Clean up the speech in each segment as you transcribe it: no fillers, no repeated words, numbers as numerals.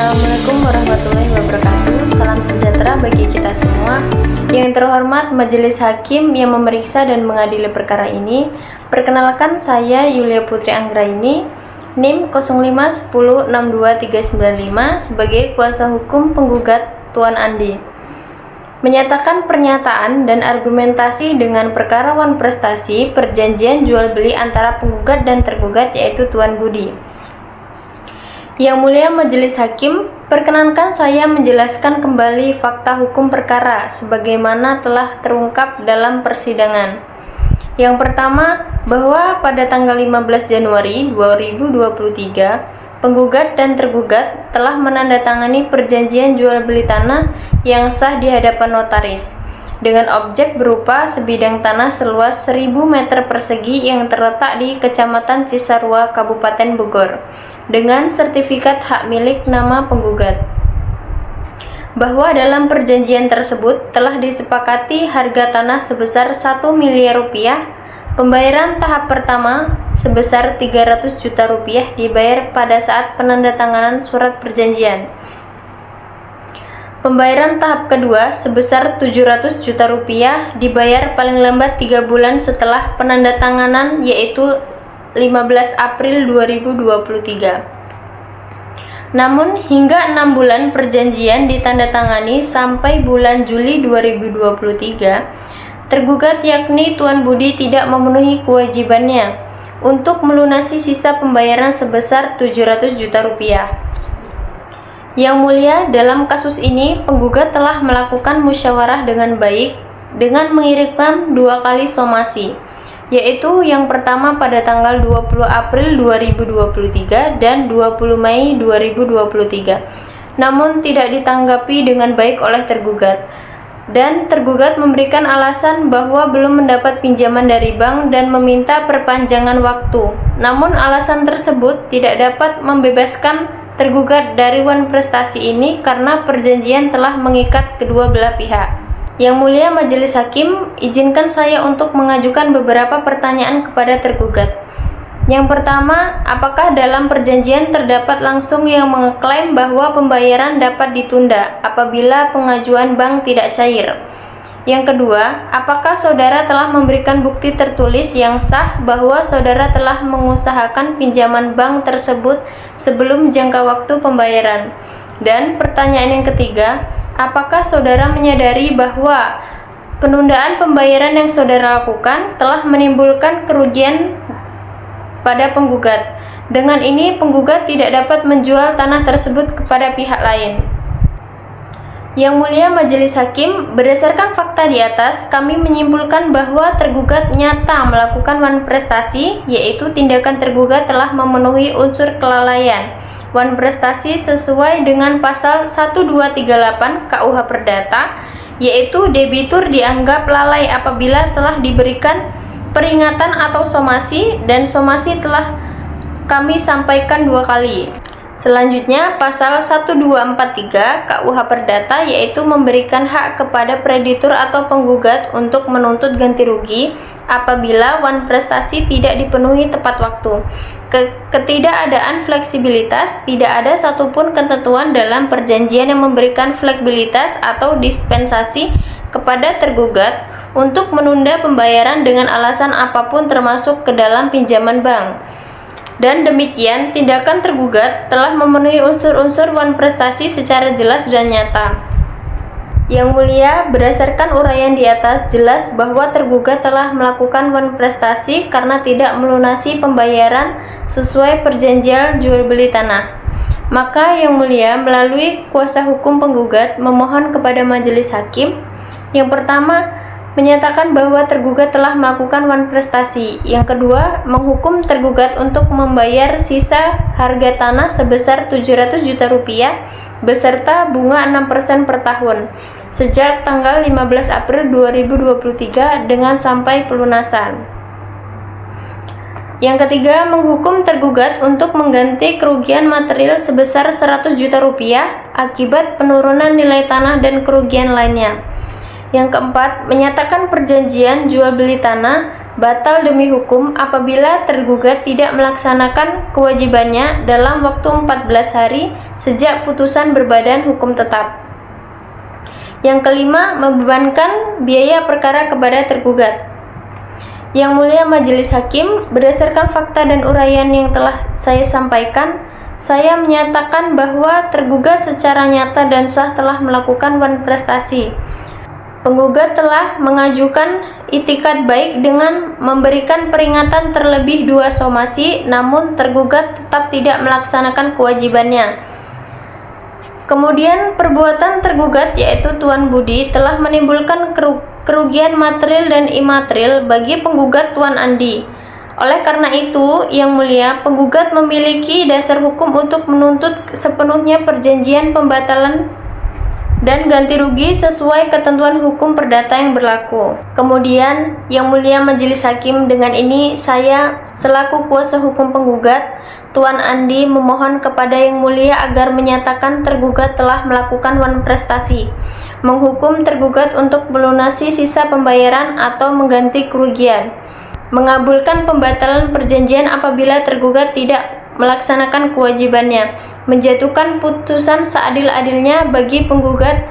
Assalamualaikum warahmatullahi wabarakatuh. Salam sejahtera bagi kita semua. Yang terhormat Majelis Hakim yang memeriksa dan mengadili perkara ini. Perkenalkan, saya Yulia Putri Anggraini, NIM 051062395 sebagai kuasa hukum penggugat Tuan Andi. Menyatakan pernyataan dan argumentasi dengan perkara wan prestasi perjanjian jual beli antara penggugat dan tergugat, yaitu Tuan Budi. Yang Mulia Majelis Hakim, perkenankan saya menjelaskan kembali fakta hukum perkara sebagaimana telah terungkap dalam persidangan. Yang pertama, bahwa pada tanggal 15 Januari 2023, penggugat dan tergugat telah menandatangani perjanjian jual beli tanah yang sah di hadapan notaris dengan objek berupa sebidang tanah seluas 1000 meter persegi yang terletak di Kecamatan Cisarua, Kabupaten Bogor, dengan sertifikat hak milik nama penggugat. Bahwa dalam perjanjian tersebut telah disepakati harga tanah sebesar 1 miliar rupiah, pembayaran tahap pertama sebesar 300 juta rupiah dibayar pada saat penandatanganan surat perjanjian. Pembayaran tahap kedua sebesar 700 juta rupiah dibayar paling lambat 3 bulan setelah penandatanganan, yaitu 15 April 2023. Namun hingga 6 bulan perjanjian ditandatangani sampai bulan Juli 2023, tergugat yakni Tuan Budi tidak memenuhi kewajibannya untuk melunasi sisa pembayaran sebesar 700 juta rupiah. Yang Mulia, dalam kasus ini penggugat telah melakukan musyawarah dengan baik dengan mengirimkan 2 kali somasi, yaitu yang pertama pada tanggal 20 April 2023 dan 20 Mei 2023. Namun tidak ditanggapi dengan baik oleh tergugat. Dan tergugat memberikan alasan bahwa belum mendapat pinjaman dari bank dan meminta perpanjangan waktu. Namun alasan tersebut tidak dapat membebaskan tergugat dari wan prestasi ini karena perjanjian telah mengikat kedua belah pihak. Yang Mulia Majelis Hakim, izinkan saya untuk mengajukan beberapa pertanyaan kepada tergugat. Yang pertama, apakah dalam perjanjian terdapat langsung yang mengeklaim bahwa pembayaran dapat ditunda apabila pengajuan bank tidak cair? Yang kedua, apakah saudara telah memberikan bukti tertulis yang sah bahwa saudara telah mengusahakan pinjaman bank tersebut sebelum jangka waktu pembayaran? Dan pertanyaan yang ketiga, apakah saudara menyadari bahwa penundaan pembayaran yang saudara lakukan telah menimbulkan kerugian pada penggugat? Dengan ini, penggugat tidak dapat menjual tanah tersebut kepada pihak lain. Yang Mulia Majelis Hakim, berdasarkan fakta di atas, kami menyimpulkan bahwa tergugat nyata melakukan wan prestasi, yaitu tindakan tergugat telah memenuhi unsur kelalaian wan prestasi sesuai dengan pasal 1238 KUH Perdata, yaitu debitur dianggap lalai apabila telah diberikan peringatan atau somasi, dan somasi telah kami sampaikan 2 kali. Selanjutnya, pasal 1243 KUH Perdata, yaitu memberikan hak kepada kreditur atau penggugat untuk menuntut ganti rugi apabila wan prestasi tidak dipenuhi tepat waktu. Ketidakadaan fleksibilitas, tidak ada satupun ketentuan dalam perjanjian yang memberikan fleksibilitas atau dispensasi kepada tergugat untuk menunda pembayaran dengan alasan apapun termasuk ke dalam pinjaman bank. Dan demikian, tindakan tergugat telah memenuhi unsur-unsur wan prestasi secara jelas dan nyata. Yang Mulia, berdasarkan uraian di atas, jelas bahwa tergugat telah melakukan wan prestasi karena tidak melunasi pembayaran sesuai perjanjian jual beli tanah. Maka Yang Mulia, melalui kuasa hukum penggugat, memohon kepada Majelis Hakim, yang pertama, menyatakan bahwa tergugat telah melakukan wan prestasi. Yang kedua, menghukum tergugat untuk membayar sisa harga tanah sebesar 700 juta rupiah beserta bunga 6% per tahun sejak tanggal 15 April 2023 dengan sampai pelunasan. Yang ketiga, menghukum tergugat untuk mengganti kerugian material sebesar 100 juta rupiah akibat penurunan nilai tanah dan kerugian lainnya. Yang keempat, menyatakan perjanjian jual beli tanah batal demi hukum apabila tergugat tidak melaksanakan kewajibannya dalam waktu 14 hari sejak putusan berbadan hukum tetap. Yang kelima, membebankan biaya perkara kepada tergugat. Yang mulia Majelis Hakim, berdasarkan fakta dan uraian yang telah saya sampaikan, saya menyatakan bahwa tergugat secara nyata dan sah telah melakukan prestasi. Penggugat telah mengajukan itikat baik dengan memberikan peringatan terlebih 2 somasi, namun tergugat tetap tidak melaksanakan kewajibannya. Kemudian perbuatan tergugat yaitu Tuan Budi telah menimbulkan kerugian material dan imaterial bagi penggugat Tuan Andi. Oleh karena itu, Yang Mulia, penggugat memiliki dasar hukum untuk menuntut sepenuhnya perjanjian pembatalan dan ganti rugi sesuai ketentuan hukum perdata yang berlaku. Kemudian, Yang Mulia Majelis Hakim, dengan ini saya selaku kuasa hukum penggugat Tuan Andi memohon kepada Yang Mulia agar menyatakan tergugat telah melakukan prestasi, menghukum tergugat untuk melunasi sisa pembayaran atau mengganti kerugian, mengabulkan pembatalan perjanjian apabila tergugat tidak melaksanakan kewajibannya, menjatuhkan putusan seadil-adilnya bagi penggugat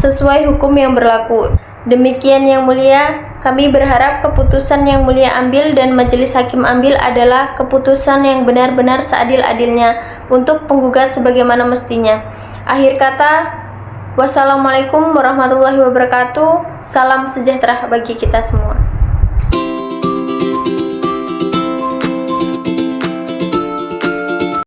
sesuai hukum yang berlaku. Demikian Yang Mulia, kami berharap keputusan Yang Mulia ambil dan Majelis Hakim ambil adalah keputusan yang benar-benar seadil-adilnya untuk penggugat sebagaimana mestinya. Akhir kata, wassalamualaikum warahmatullahi wabarakatuh. Salam sejahtera bagi kita semua.